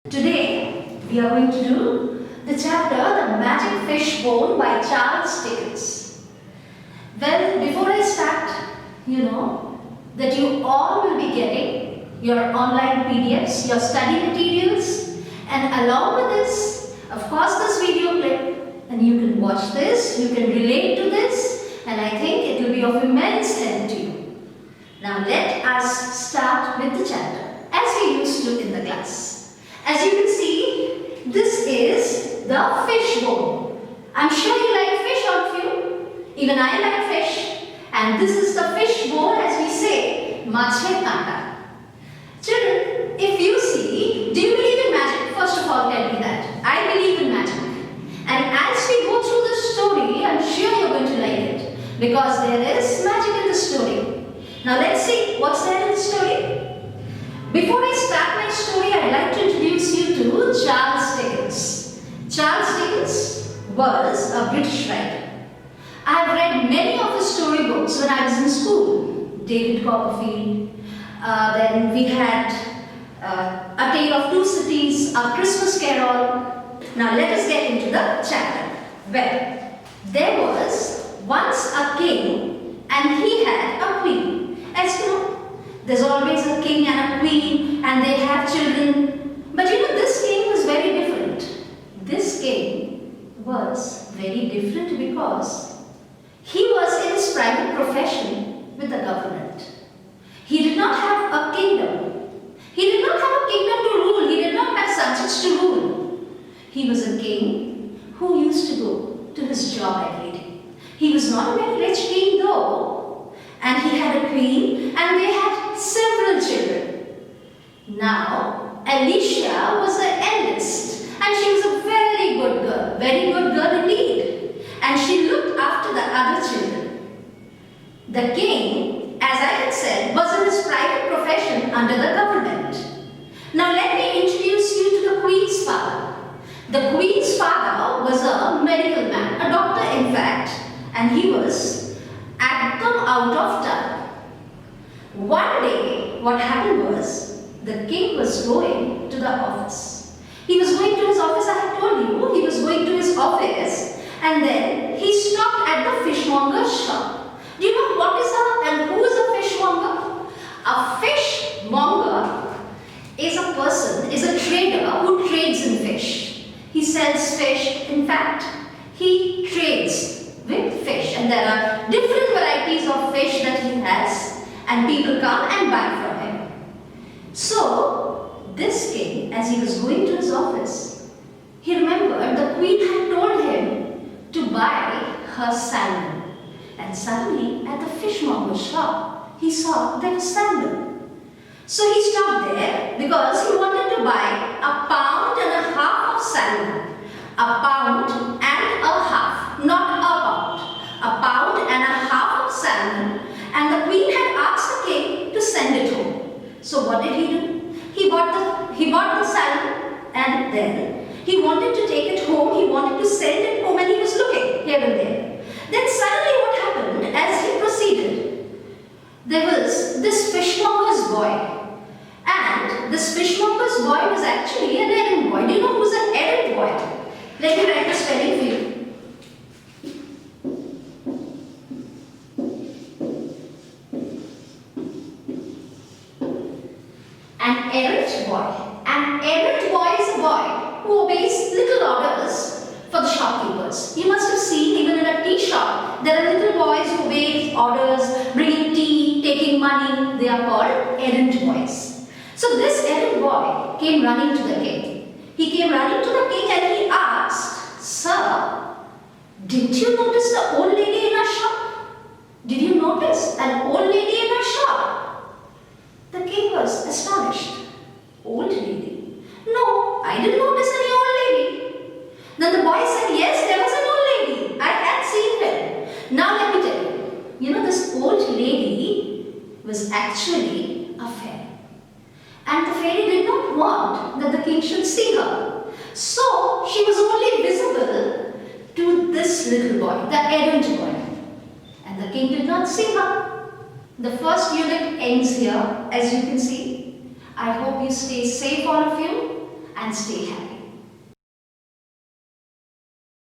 Today we are going to do the chapter The Magic Fish Bone by Charles Dickens. Well, before I start, you know that you all will be getting your online PDFs, your study materials, and along with this, of course, this video clip, and you can watch this, you can relate to this, and I think it will be of immense help to you. Now let us start with the chapter as we used to in the class. As you can see, this is the fish bone. I'm sure you like fish, all of you. Even I like fish. And this is the fish bone, as we say, Machhe Kanta. Children, if you see, do you believe in magic? First of all, tell me that. I believe in magic. And as we go through the story, I'm sure you're going to like it. Because there is magic in the story. Now let's see what's there in the story. Before I start my story, I'd like to introduce you to Charles Dickens. Charles Dickens was a British writer. I have read many of his storybooks when I was in school. David Copperfield, then we had A Tale of Two Cities, A Christmas Carol. Now let us get into the chapter. Well, there was once a king and he had a queen. As you know, there's always a king and a queen and they have children. But you know, this king was very different. This king was very different because he was in his private profession with the government. He did not have a kingdom. He did not have a kingdom to rule. He did not have subjects to rule. He was a king who used to go to his job every day. He was not a very rich king though. And he had a queen and they had several children. Now, Alicia was the eldest and she was a very good girl indeed. And she looked after the other children. The king, as I had said, was in his private profession under the government. Now let me introduce you to the queen's father. The queen's father was a medical man, a doctor in fact, and he was come out of town. One day, what happened was, the king was going to the office. He was going to his office, I have told you, he was going to his office and then he stopped at the fishmonger's shop. Do you know what is and who is a fishmonger? A fishmonger is a person, is a trader who trades in fish. He sells fish, in fact, he trades with fish, and there are different varieties of fish that he has and people come and buy from him. So this king, as he was going to his office, he remembered the queen had told him to buy her salmon, and suddenly at the fishmonger's shop he saw there was salmon. So he stopped there because he wanted to buy 1.5 pounds of salmon. 1.5 pounds, not a pound. 1.5 pounds of salmon, and the queen had asked the king to send it home. So what did he do? He bought the salmon and then he wanted to take it home, he wanted to send it home and he was looking here and there. Then suddenly what happened as he proceeded? There was this fishmonger's boy. And this fishmonger's boy was actually an errand boy. Do you know who's an errand boy? Let me write the spelling for you. An errand boy. An errand boy is a boy who obeys little orders for the shopkeepers. You must have seen even in a tea shop, there are little boys who obey orders, bringing tea, taking money. They are called errand boys. So this errand boy came running to the king. He came running to the king and he asked, "Sir, didn't you notice the old lady in our shop? Did you notice an old lady in our shop?" The king was astonished. Old lady? No, I didn't notice any old lady. Then the boy said, "Yes, there was an old lady. I had seen her." Now let me tell you, you know, this old lady was actually a fairy. And the fairy did not want that the king should see her. So she was only visible to this little boy, the errand boy. And the king did not see her. The first unit ends here, as you can see. I hope you stay safe, all of you. and stay happy.